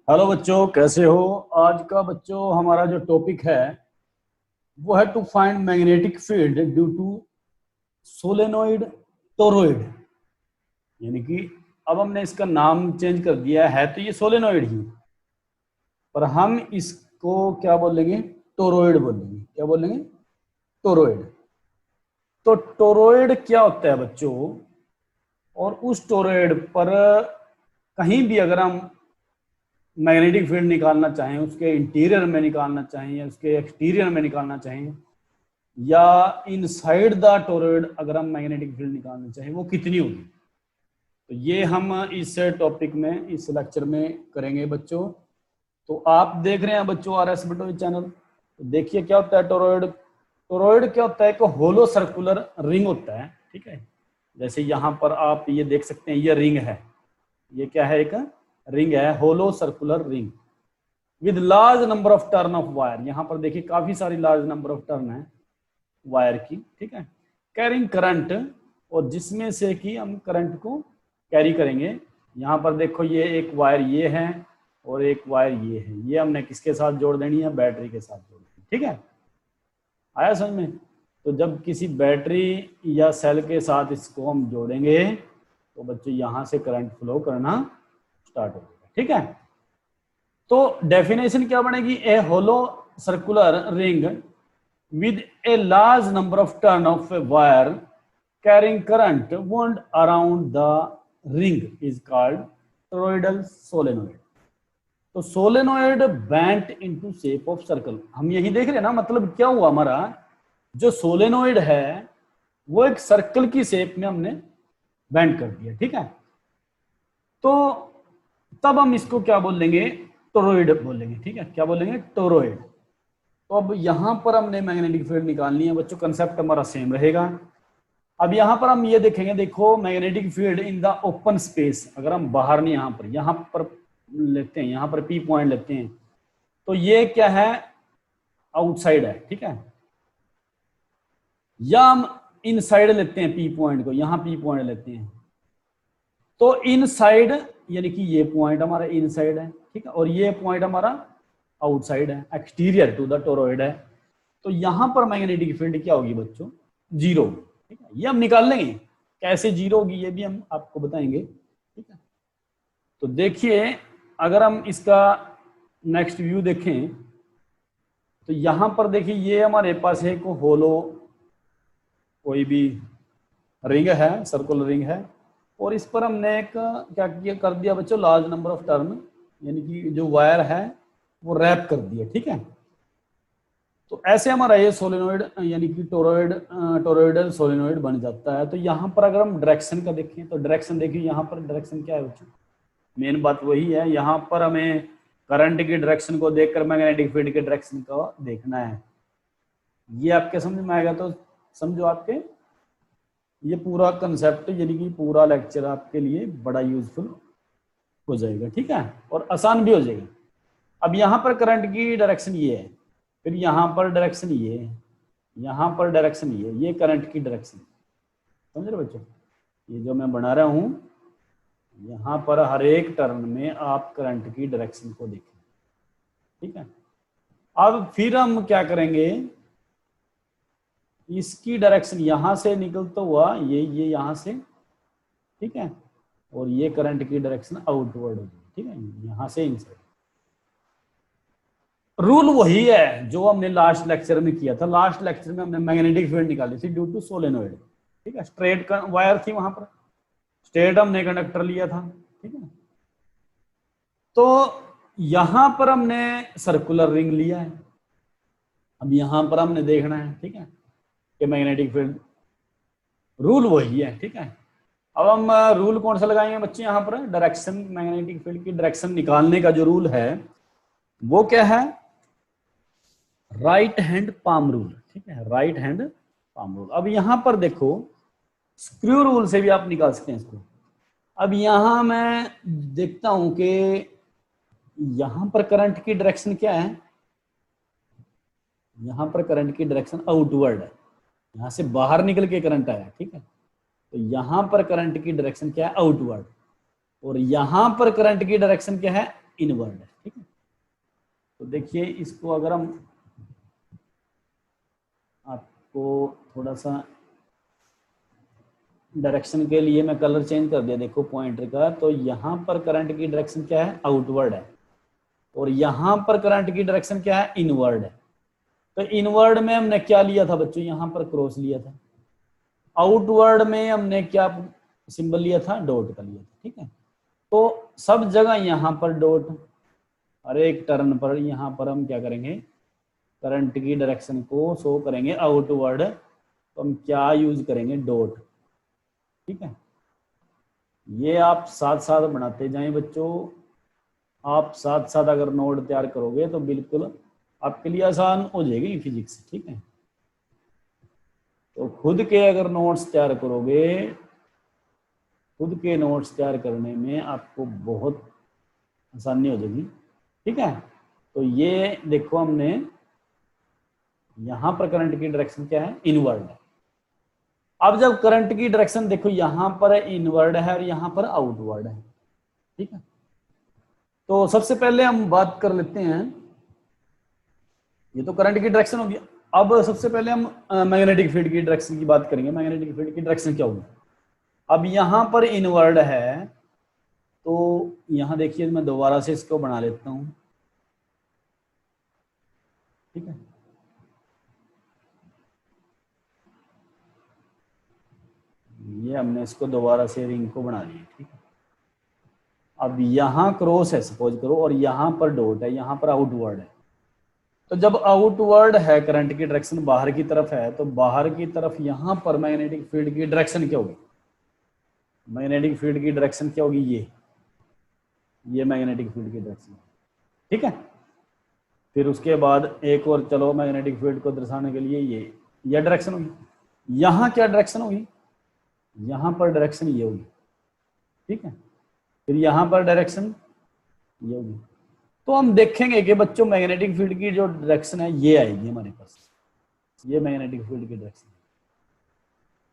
Hello बच्चों, कैसे हो। आज का बच्चों हमारा जो टॉपिक है वो है to find magnetic field due to solenoid toroid. यानी कि अब हमने इसका नाम चेंज कर दिया है, तो ये सोलेनोइड ही, पर हम इसको क्या बोलेंगे, टोरॉइड बोलेंगे। क्या बोलेंगे? टोरॉइड। तो टोरॉइड क्या होता है बच्चों, और उस टोरॉइड पर कहीं भी अगर हम मैग्नेटिक फील्ड निकालना चाहें, उसके इंटीरियर में निकालना चाहें या उसके एक्सटीरियर में निकालना चाहें, या इनसाइड द टोरॉइड अगर हम मैग्नेटिक फील्ड निकालना चाहें, वो कितनी होगी। तो ये हम इस टॉपिक में, इस लेक्चर में करेंगे बच्चों। तो आप देख रहे हैं बच्चों RS बटोई चैनल। तो देखिए क्या होता है टोरॉइड। टोरॉइड क्या होता है, एक होलो सर्कुलर रिंग होता है। ठीक है, जैसे यहाँ पर आप ये देख सकते हैं, ये रिंग है। ये क्या है? एक रिंग है, hollow circular ring with large number of turn of wire. यहाँ पर देखिए काफी सारी लार्ज नंबर ऑफ टर्न है वायर की। ठीक है, कैरिंग करंट, और जिसमें से कि हम करंट को कैरी करेंगे। यहाँ पर देखो ये एक वायर ये है और एक वायर ये है। ये हमने किसके साथ जोड़ देनी है? बैटरी के साथ जोड़ देनी। ठीक है, आया समझ में? तो जब किसी बैटरी या सेल के साथ इसको हम जोड़ेंगे तो बच्चों यहाँ से करंट फ्लो करना स्टार्ट हो जाएगा। ठीक है, तो डेफिनेशन क्या बनेगी? A hollow circular ring with a large number of turn of a wire carrying current wound around the ring is called toroidal solenoid. तो solenoid bent into shape of circle, हम यही देख रहे हैं ना। मतलब क्या हुआ, हमारा जो सोलेनोइड है वो एक सर्कल की शेप में हमने बेंट कर दिया। ठीक है, तो तब हम इसको क्या बोलेंगे? टोरॉइड बोलेंगे। ठीक है, क्या बोलेंगे? टोरॉइड। तो अब यहां पर हमने मैग्नेटिक फील्ड निकालनी है बच्चों, कंसेप्ट हमारा सेम रहेगा। अब यहां पर हम ये देखेंगे, देखो magnetic field in the open space, अगर हम बाहर नहीं, यहां पर लेते हैं, यहां पर P पॉइंट लेते हैं, तो ये क्या है? आउटसाइड है। ठीक है, या हम इनसाइड लेते हैं P पॉइंट को, यहां P पॉइंट लेते हैं, तो इनसाइड यानी कि ये पॉइंट हमारा इनसाइड है। ठीक है, और ये पॉइंट हमारा आउटसाइड है, एक्सटीरियर टू द टोरॉइड है। तो यहां पर मैग्नेटिक फील्ड क्या होगी बच्चों? जीरो। ठीक है, ये हम निकाल लेंगे। कैसे जीरो होगी ये भी हम आपको बताएंगे। ठीक है, तो देखिए अगर हम इसका नेक्स्ट व्यू देखें तो यहां पर देखिए ये हमारे पास एक होलो कोई भी रिंग है, सर्कुलर रिंग है, और इस पर हमने एक क्या किया, कर दिया बच्चों, लार्ज नंबर ऑफ टर्न, यानी कि जो वायर है वो रैप कर दिया। ठीक है, तो ऐसे हमारा ये सोलेनोइड यानी कि टोरॉइडल सोलेनोइड बन जाता है। तो यहाँ पर अगर हम डायरेक्शन का देखें तो डायरेक्शन देखिए, यहाँ पर डायरेक्शन क्या है बच्चों? मेन बात वही है, यहाँ पर हमें करंट की डायरेक्शन को देखकर मैग्नेटिक फील्ड के डायरेक्शन को देखना है। ये आपके समझ में आएगा तो समझो, आपके ये पूरा कंसेप्ट यानी कि पूरा लेक्चर आपके लिए बड़ा यूजफुल हो जाएगा। ठीक है, और आसान भी हो जाएगा। अब यहाँ पर करंट की डायरेक्शन ये है, फिर यहाँ पर डायरेक्शन ये है, यहाँ पर डायरेक्शन ये करंट की डायरेक्शन। समझ रहे बच्चों? ये जो मैं बना रहा हूँ, यहाँ पर हर एक टर्न में आप करंट की डायरेक्शन को देखें। ठीक है, अब फिर हम क्या करेंगे, इसकी डायरेक्शन यहाँ से निकलता हुआ ये यहाँ से, ठीक है, और ये करंट की डायरेक्शन आउटवर्ड होगी। ठीक है, यहाँ से इनसाइड। रूल वही है जो हमने लास्ट लेक्चर में किया था। लास्ट लेक्चर में हमने मैग्नेटिक फील्ड निकाली थी ड्यू टू सोलेनोइड। ठीक है, स्ट्रेट वायर थी, वहां पर स्ट्रेट हमने कंडक्टर लिया था। ठीक है, तो यहां पर हमने सर्कुलर रिंग लिया है। अब यहां पर हमने देखना है, ठीक है, कि मैग्नेटिक फील्ड, रूल वही है। ठीक है, अब हम रूल कौन सा लगाएंगे बच्चे? यहाँ पर डायरेक्शन, मैग्नेटिक फील्ड की डायरेक्शन निकालने का जो रूल है वो क्या है? Right hand palm rule. ठीक है, राइट हैंड पाम रूल। अब यहां पर देखो, स्क्रू रूल से भी आप निकाल सकते हैं इसको। अब यहां मैं देखता हूं कि यहां पर करंट की डायरेक्शन क्या है? यहां पर करंट की डायरेक्शन आउटवर्ड है, यहां से बाहर निकल के करंट आया। ठीक है, तो यहां पर करंट की डायरेक्शन क्या है? आउटवर्ड। और यहां पर करंट की डायरेक्शन क्या है? इनवर्ड है, ठीक है। तो देखिए इसको अगर हम आपको थोड़ा सा डायरेक्शन के लिए मैं कलर चेंज कर दिया, देखो पॉइंटर का, तो यहाँ पर करंट की डायरेक्शन क्या है, आउटवर्ड है, और यहाँ पर करंट की डायरेक्शन क्या है, इनवर्ड है। तो इनवर्ड में हमने क्या लिया था बच्चों, यहाँ पर क्रॉस लिया था। आउटवर्ड में हमने क्या सिंबल लिया था, डॉट का लिया था, ठीक है। तो सब जगह यहाँ पर डॉट, हर एक टर्न पर यहाँ पर हम क्या करेंगे, करंट की डायरेक्शन को शो करेंगे आउटवर्ड, तो हम क्या यूज करेंगे, डॉट, ठीक है। ये आप साथ साथ बनाते जाएं बच्चों, आप साथ साथ अगर नोट तैयार करोगे तो बिल्कुल आपके लिए आसान हो जाएगी फिजिक्स, ठीक है। तो खुद के अगर नोट्स तैयार करोगे, खुद के नोट्स तैयार करने में आपको बहुत आसानी हो जाएगी, ठीक है। तो ये देखो हमने यहां पर करंट की डायरेक्शन क्या है, इनवर्ड है। अब जब करंट की डायरेक्शन देखो यहां पर इनवर्ड है और यहां पर आउटवर्ड है, ठीक है। तो सबसे पहले हम बात कर लेते हैं, ये तो करंट की डायरेक्शन होगी। अब सबसे पहले हम मैग्नेटिक फील्ड की डायरेक्शन की बात करेंगे। मैग्नेटिक फील्ड की डायरेक्शन क्या होगी, अब यहां पर इनवर्ड है, तो यहां देखिए मैं दोबारा से इसको बना लेता हूं, ठीक है। ये हमने इसको दोबारा से रिंग को बना लिया, ठीक है। अब यहां क्रॉस है सपोज करो, और यहां पर डॉट है, यहां पर आउटवर्ड है। तो जब आउटवर्ड है, करंट की डायरेक्शन बाहर की तरफ है, तो बाहर की तरफ यहां पर मैग्नेटिक फील्ड की डायरेक्शन क्या होगी, मैग्नेटिक फील्ड की डायरेक्शन क्या होगी, ये मैग्नेटिक फील्ड की डायरेक्शन, ठीक है। फिर उसके बाद एक और चलो मैग्नेटिक फील्ड को दर्शाने के लिए ये डायरेक्शन होगी। यहां क्या डायरेक्शन होगी, यहां पर डायरेक्शन ये होगी, ठीक है। फिर यहां पर डायरेक्शन ये होगी। तो हम देखेंगे कि बच्चों मैग्नेटिक फील्ड की जो डायरेक्शन है ये आएगी हमारे पास, ये मैग्नेटिक फील्ड की डायरेक्शन।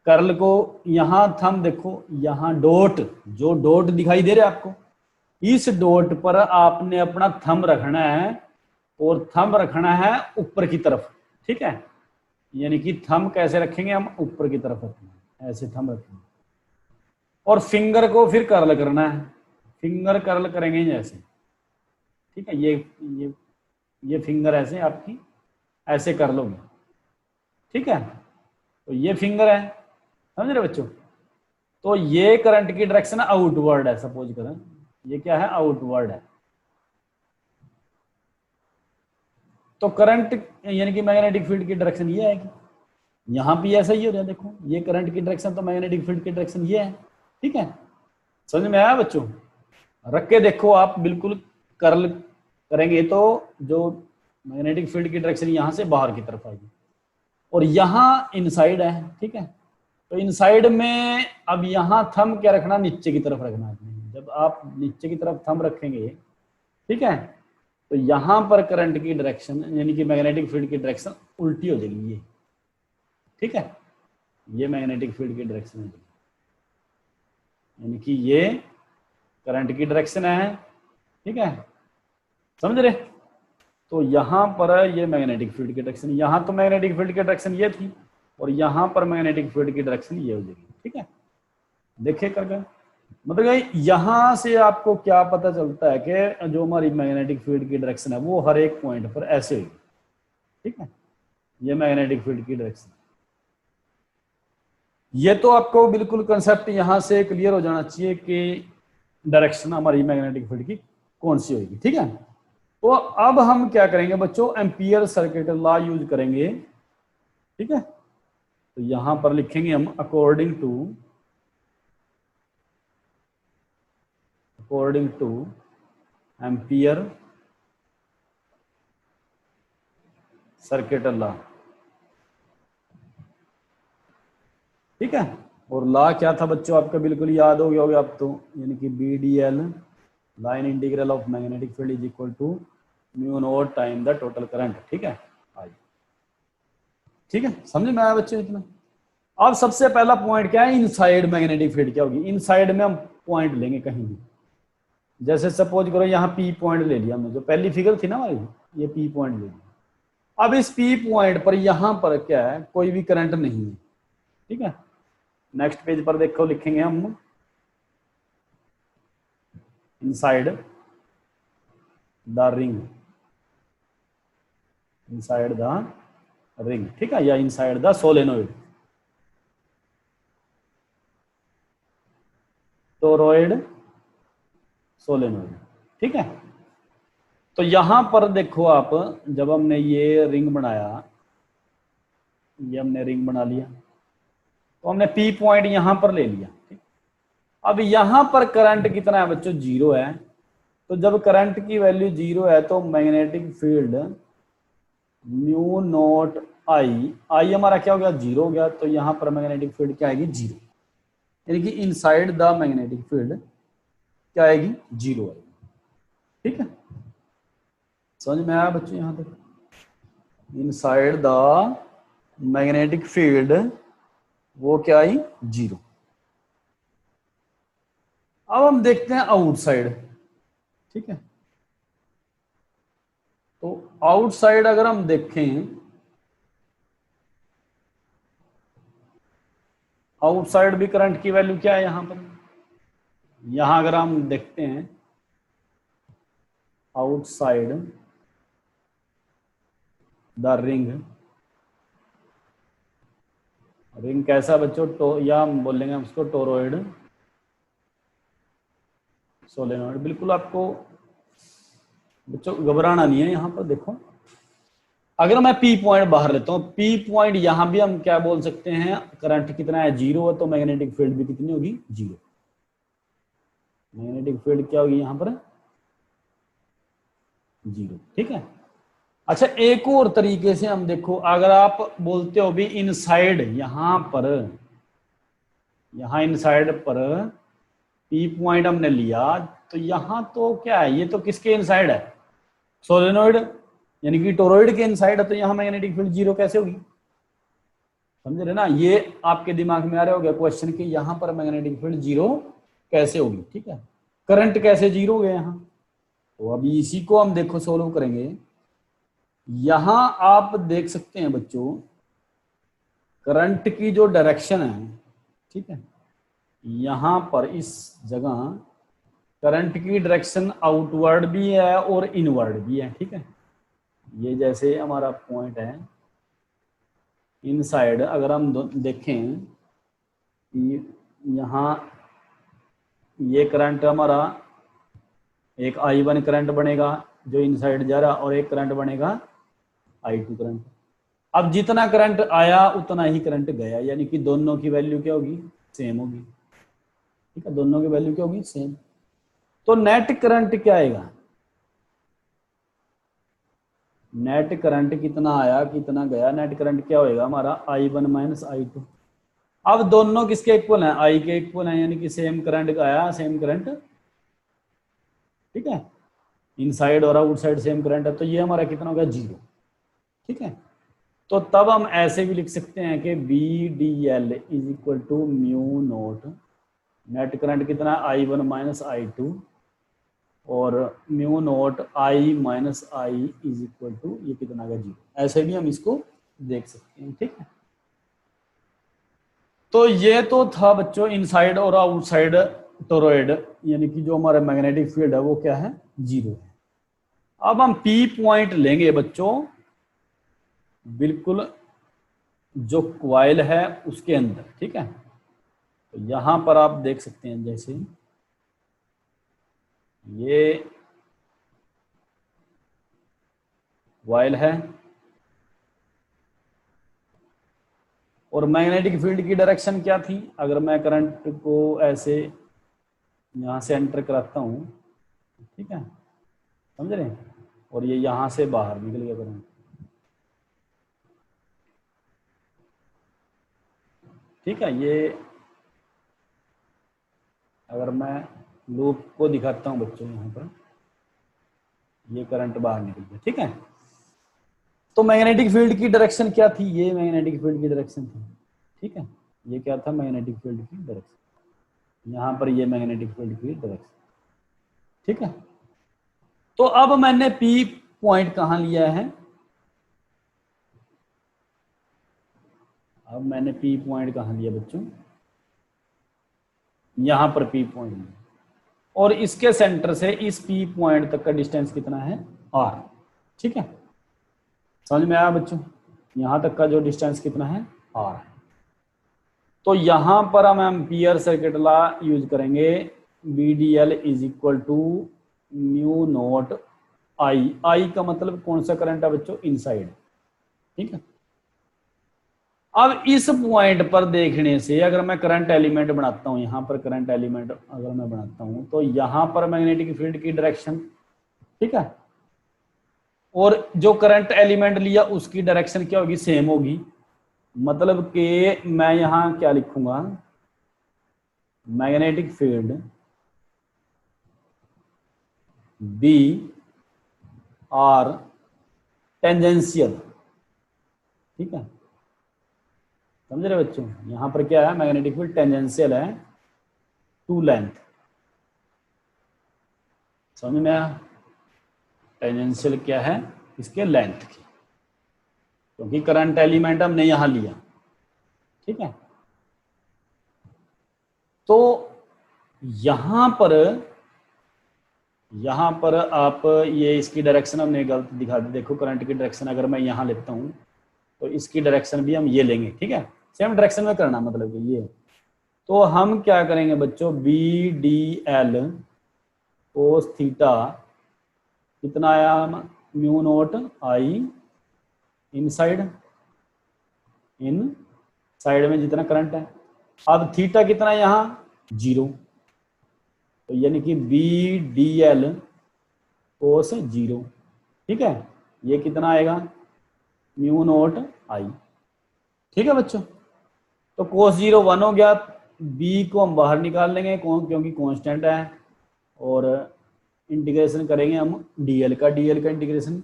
कर्ल को यहां थंब देखो, यहां डॉट, जो डॉट दिखाई दे रहा है आपको, इस डॉट पर आपने अपना थंब रखना है, और थंब रखना है ऊपर की तरफ, ठीक है। यानी कि थंब कैसे रखेंगे, हम ऊपर की तरफ रखेंगे, ऐसे थंब रखेंगे, और फिंगर को फिर कर्ल करना है, फिंगर कर्ल करेंगे जैसे, ठीक है। ये फिंगर ऐसे आपकी ऐसे कर लोगे, ठीक है। तो ये फिंगर है, समझ रहे बच्चों। तो ये करंट की डायरेक्शन आउटवर्ड है, सपोज करें ये क्या है, आउटवर्ड है। तो करंट यानी कि मैग्नेटिक फील्ड की डायरेक्शन ये है कि यहां भी ऐसा ही हो रहा है, देखो ये करंट की डायरेक्शन, तो मैग्नेटिक फील्ड की डायरेक्शन ये है, ठीक है। समझ में आया बच्चों, रख के देखो आप, बिल्कुल कर्ल करेंगे तो जो मैग्नेटिक फील्ड की डायरेक्शन यहां से बाहर की तरफ आएगी, और यहां इनसाइड है, ठीक है। तो इनसाइड में अब यहां थंब क्या रखना, नीचे की तरफ रखना है। जब आप नीचे की तरफ थंब रखेंगे, ठीक है, तो यहां पर करंट की डायरेक्शन यानी कि मैग्नेटिक फील्ड की डायरेक्शन उल्टी हो जाएगी, ये, ठीक है। ये मैग्नेटिक फील्ड की डायरेक्शन है, यानी कि ये करंट की डायरेक्शन है, ठीक है, समझ रहे। तो यहां पर ये मैग्नेटिक फील्ड की डायरेक्शन, यहां तो मैग्नेटिक फील्ड की डायरेक्शन ये थी, और यहां पर मैग्नेटिक फील्ड की डायरेक्शन ये हो जाएगी, ठीक है। देखिए करके मतलब यहां से आपको क्या पता चलता है कि जो हमारी मैग्नेटिक फील्ड की डायरेक्शन है वो हर एक पॉइंट पर ऐसे होगी, ठीक है। ये मैग्नेटिक फील्ड की डायरेक्शन, ये तो आपको बिल्कुल कंसेप्ट यहां से क्लियर हो जाना चाहिए कि डायरेक्शन हमारी मैग्नेटिक फील्ड की कौन सी होगी, ठीक है। तो अब हम क्या करेंगे बच्चों, एम्पियर सर्किट लॉ यूज करेंगे, ठीक है। तो यहां पर लिखेंगे हम according two ampere circuit law, ठीक है। और लॉ क्या था बच्चों, आपका बिल्कुल याद हो गया होगा अब तो, यानी कि BDL line integral of magnetic field is equal to mu nought time the total current, ठीक है। ठीक है, समझ में आया बच्चों इतना। अब सबसे पहला पॉइंट क्या है, इनसाइड मैग्नेटिक फील्ड क्या होगी। इनसाइड में हम पॉइंट लेंगे कहीं भी, जैसे सपोज करो यहाँ पी पॉइंट ले लिया हमने, जो पहली फिगर थी ना हमारी, ये पी पॉइंट ले लिया। अब इस पी पॉइंट पर यहाँ पर क्या है, कोई भी करंट नहीं है, ठीक है। नेक्स्ट पेज पर देखो, लिखेंगे हम inside the ring, inside the ring, ठीक है, या inside the solenoid, toroid solenoid, ठीक है। तो यहां पर देखो आप, जब हमने ये रिंग बनाया, ये हमने रिंग बना लिया, तो हमने पी पॉइंट यहां पर ले लिया, ठीक। अब यहां पर करंट कितना है बच्चों, 0 है। तो जब करंट की वैल्यू 0 है तो magnetic field mu not I, आई हमारा क्या हो गया, 0 हो गया। तो यहां पर मैग्नेटिक फील्ड क्या आएगी, 0, यानी कि इनसाइड द मैग्नेटिक फील्ड क्या आएगी, 0 आएगी, ठीक है। समझ में आया बच्चों यहां तक? इनसाइड द मैग्नेटिक फील्ड वो क्या आई, 0। अब हम देखते हैं आउटसाइड, ठीक है। तो आउटसाइड अगर हम देखें, आउटसाइड भी करंट की वैल्यू क्या है यहां पर, यहां अगर हम देखते हैं आउटसाइड द रिंग, रिंग कैसा बच्चों, या हम बोलेंगे उसको टोरॉइड सोलेनोइड। बिल्कुल आपको बच्चों घबराना नहीं है। यहां पर देखो, अगर मैं पी पॉइंट बाहर लेता हूं, पी पॉइंट यहां भी हम क्या बोल सकते हैं, करंट कितना है, 0 है, तो मैग्नेटिक फील्ड भी कितनी होगी, 0। मैग्नेटिक फील्ड क्या होगी यहां पर, 0, ठीक है। अच्छा, एक और तरीके से हम देखो, अगर आप बोलते हो भी इनसाइड, यहां पर, यहां इनसाइड पर पी पॉइंट हमने लिया, तो यहां तो क्या है, ये तो किसके इनसाइड है, सोलेनोइड, यानी कि टोरॉइड के इनसाइड है। तो यहां मैग्नेटिक फील्ड 0 कैसे होगी, समझ रहे ना? ये आपके दिमाग में आ रहा होगा क्वेश्चन कि यहां पर मैग्नेटिक फील्ड 0 कैसे होगी, ठीक है। करंट कैसे 0 हो गया यहां, तो अभी इसी को हम देखो सोल्व करेंगे। यहां आप देख सकते हैं बच्चों, करंट की जो डायरेक्शन है, ठीक है, यहां पर इस जगह करंट की डायरेक्शन आउटवर्ड भी है और इनवर्ड भी है, ठीक है। ये जैसे हमारा पॉइंट है इनसाइड, अगर हम देखें कि यहाँ ये करंट हमारा एक I1 करंट बनेगा जो इनसाइड जा रहा, और एक करंट बनेगा I2 करंट। अब जितना करंट आया उतना ही करंट गया, यानी कि दोनों की वैल्यू क्या होगी, सेम होगी, ठीक है। दोनों की वैल्यू क्या होगी, सेम। तो नेट करंट क्या आएगा, नेट करंट कितना आया कितना गया, नेट करंट क्या होएगा हमारा, I1 माइनस I2। अब दोनों किसके इक्वल हैं, I के इक्वल हैं, यानी कि सेम करंट आया सेम करंट, ठीक है। इनसाइड और आउटसाइड सेम करंट है, तो ये हमारा कितना होगा, 0, ठीक है। तो तब हम ऐसे भी लिख सकते हैं कि B D L is equal to mu nought, net current कितना, I1 माइनस I2, और mu nought I minus I is equal to ये कितना का 0। ऐसे भी हम इसको देख सकते हैं, ठीक है। तो ये तो था बच्चों इनसाइड और आउटसाइड टोरॉइड, यानी कि जो हमारा मैग्नेटिक फील्ड है वो क्या है, 0 है। अब हम पी पॉइंट लेंगे बच्चों, बिल्कुल जो क्वाइल है उसके अंदर, ठीक है। तो यहां पर आप देख सकते हैं, जैसे ये क्वाइल है और मैग्नेटिक फील्ड की डायरेक्शन क्या थी, अगर मैं करंट को ऐसे यहां से एंटर कराता हूं, ठीक है, समझ रहे हैं, और ये यहां से बाहर निकल गया करंट, ठीक है। ये अगर मैं लूप को दिखाता हूं बच्चों, यहां पर ये करंट बाहर निकल गया, ठीक है। तो मैग्नेटिक फील्ड की डायरेक्शन क्या थी, ये मैग्नेटिक फील्ड की डायरेक्शन थी, ठीक है। ये क्या था, मैग्नेटिक फील्ड की डायरेक्शन, यहां पर ये मैग्नेटिक फील्ड की डायरेक्शन। ठीक है। तो अब मैंने पी पॉइंट कहां लिया है, अब मैंने पी पॉइंट कहां लिया बच्चों, यहां पर पी पॉइंट, और इसके सेंटर से इस पी पॉइंट तक का डिस्टेंस कितना है, आर। ठीक है, समझ में आया बच्चों, यहां तक का जो डिस्टेंस कितना है, आर है। तो यहां पर हम एम्पियर सर्किट लॉ यूज करेंगे, B D L is equal to mu naught I. I का मतलब कौन सा करंट है बच्चों, इनसाइड। ठीक है, अब इस पॉइंट पर देखने से अगर मैं करंट एलिमेंट बनाता हूं, यहां पर करंट एलिमेंट अगर मैं बनाता हूं, तो यहां पर मैग्नेटिक फील्ड की डायरेक्शन, ठीक है, और जो करंट एलिमेंट लिया उसकी डायरेक्शन क्या होगी, सेम होगी। मतलब कि मैं यहां क्या लिखूंगा, magnetic field B are tangential. ठीक है, समझ रहे बच्चों, यहां पर क्या है, मैग्नेटिक फील्ड टेंजेंशियल है टू लेंथ। समझ में आया, टेंजेंशियल क्या है, इसके लेंथ की, क्योंकि करंट एलिमेंट हमने यहां लिया। ठीक है, तो यहां पर आप ये इसकी डायरेक्शन हमने गलत दिखा दी। देखो करंट की डायरेक्शन अगर मैं यहां लेता हूं तो इसकी डायरेक्शन भी हम ये लेंगे। ठीक है, सेम डायरेक्शन में करना, मतलब कि ये। तो हम क्या करेंगे बच्चों, B D L cos theta कितना आया, mu naught I inside, inside में जितना करंट है। अब थीटा कितना है यहां, 0, तो यानी कि बी डी एल कोस 0। ठीक है, ये कितना आएगा, म्यू नोट आई। ठीक है बच्चों, तो कोस 0 1 हो गया, बी को हम बाहर निकाल लेंगे क्योंकि कांस्टेंट है, और इंटीग्रेशन करेंगे हम डीएल का इंटीग्रेशन।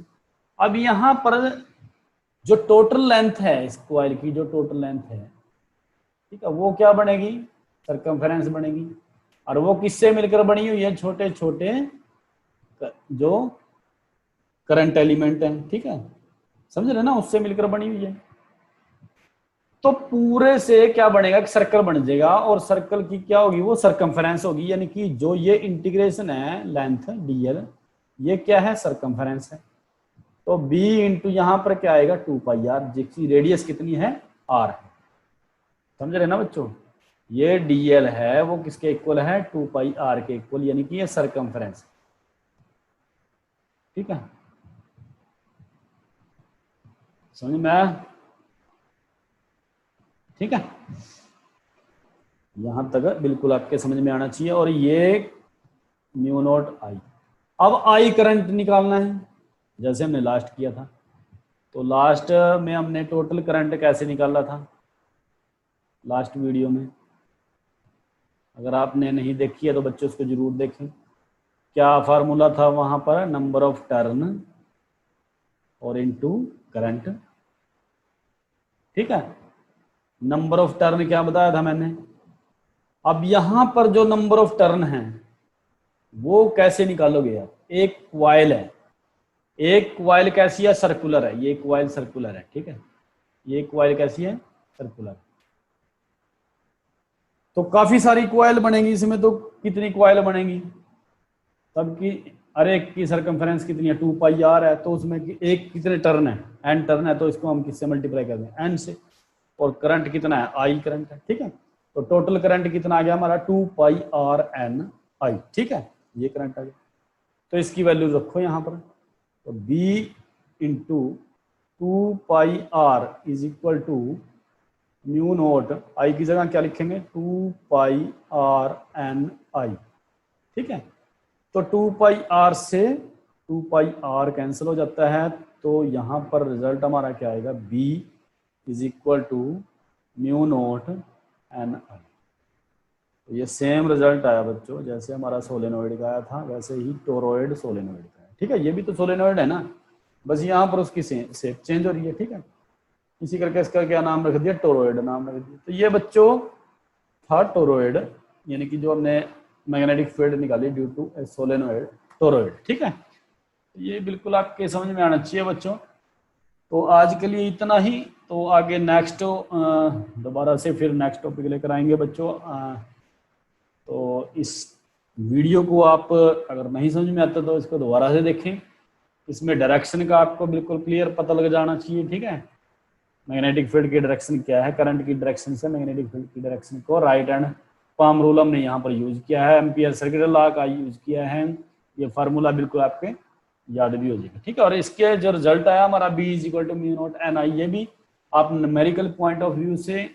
अब यहां पर जो टोटल लेंथ है इस कॉइल की, जो टोटल लेंथ है, ठीक है, वो क्या बनेगी, सरकमफेरेंस बनेगी। और वो किससे मिलकर बनी हुई है, छोटे छोटे जो करंट एलिमेंट है। ठीक है, समझ रहे ना, उससे मिलकर बनी हुई है। तो पूरे से क्या बनेगा, सर्कल बन जाएगा, और सर्कल की क्या होगी, वो सरकमफेरेंस होगी। यानी कि जो ये इंटीग्रेशन है लेंथ डीएल, ये क्या है, सरकमफेरेंस है। तो b इंटू यहां पर क्या आएगा, 2 पाई आर, जिसकी रेडियस कितनी है, r है। समझ रहे ना बच्चों, ये dl है वो किसके इक्वल है, 2 पाई r के इक्वल, यानी कि ये सरकमफेरेंस। ठीक है, समझ में आया। ठीक है, यहां तक बिल्कुल आपके समझ में आना चाहिए। और ये म्यू नॉट आई, अब आई करंट निकालना है जैसे हमने लास्ट किया था। तो लास्ट में हमने टोटल करंट कैसे निकाला था, लास्ट वीडियो में, अगर आपने नहीं देखी है तो बच्चों उसको जरूर देखें। क्या फार्मूला था वहां पर, नंबर ऑफ टर्न और इनटू करंट। ठीक है, नंबर ऑफ टर्न क्या बताया था मैंने। अब यहां पर जो नंबर ऑफ टर्न है वो कैसे निकालोगे आप, एक क्वाइल है, एक क्वाइल कैसी है, सर्कुलर है, ये क्वाइल सर्कुलर है। ठीक है, ये क्वाइल कैसी है, सर्कुलर। तो काफी सारी क्वाइल बनेगी इसमें, तो कितनी क्वाइल बनेगी, सबकी हर एक की सरकमफेरेंस कितनी है, 2 पाई आर है। तो उसमें एक कितने टर्न है, एन टर्न है, तो इसको हम किससे मल्टीप्लाई कर दें, एन से। और करंट कितना है, आई करंट है। ठीक है, तो टोटल करंट कितना आ गया हमारा, 2 पाई आर एन आई। ठीक है, ये करंट आ गया। तो इसकी वैल्यू रखो यहाँ पर, तो B into 2 pi R is equal to mu naught I की जगह क्या लिखेंगे, 2 पाई आर एन आई। ठीक है, तो 2 पाई आर से 2 पाई आर कैंसिल हो जाता है, तो यहां पर रिजल्ट हमारा क्या आएगा, B is equal to mu naught N I. तो ये सेम रिजल्ट आया बच्चों, जैसे हमारा सोलेनोइड का आया था वैसे ही टोरॉइड सोलेनोइड का है। ठीक है, ये भी तो सोलेनोइड है ना, बस यहाँ पर उसकी शेप चेंज हो रही है। ठीक है, इसी करके इसका क्या नाम रख दिया, टोरॉइड नाम रख दिया। तो ये बच्चों था टोरॉइड, यानी कि जो हमने मैग्नेटिक फील्ड निकाली due to a solenoid toroid. ठीक है, ये बिल्कुल आपके समझ में आना चाहिए बच्चों। तो आज के लिए इतना ही, तो आगे नेक्स्ट दोबारा से फिर नेक्स्ट टॉपिक लेकर आएंगे बच्चों। तो इस वीडियो को आप अगर नहीं समझ में आता तो इसको दोबारा से देखें, इसमें डायरेक्शन का आपको बिल्कुल क्लियर पता लग जाना चाहिए। ठीक है, मैग्नेटिक फील्ड की डायरेक्शन क्या है, करंट की डायरेक्शन से मैग्नेटिक फील्ड की डायरेक्शन को राइट एंड पाम रूल हमने यहाँ पर यूज किया है, एम्पियर सर्किट लॉ का यूज किया है। ये फार्मूला बिल्कुल आपके याद भी हो जाएगा। ठीक है, और इसके जो रिजल्ट आया हमारा B = μ0 Ni, ये भी आप न्यूमेरिकल पॉइंट ऑफ व्यू से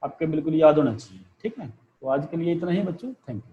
आपके बिल्कुल याद होना चाहिए। ठीक है, तो आज के लिए इतना ही बच्चों, थैंक यू।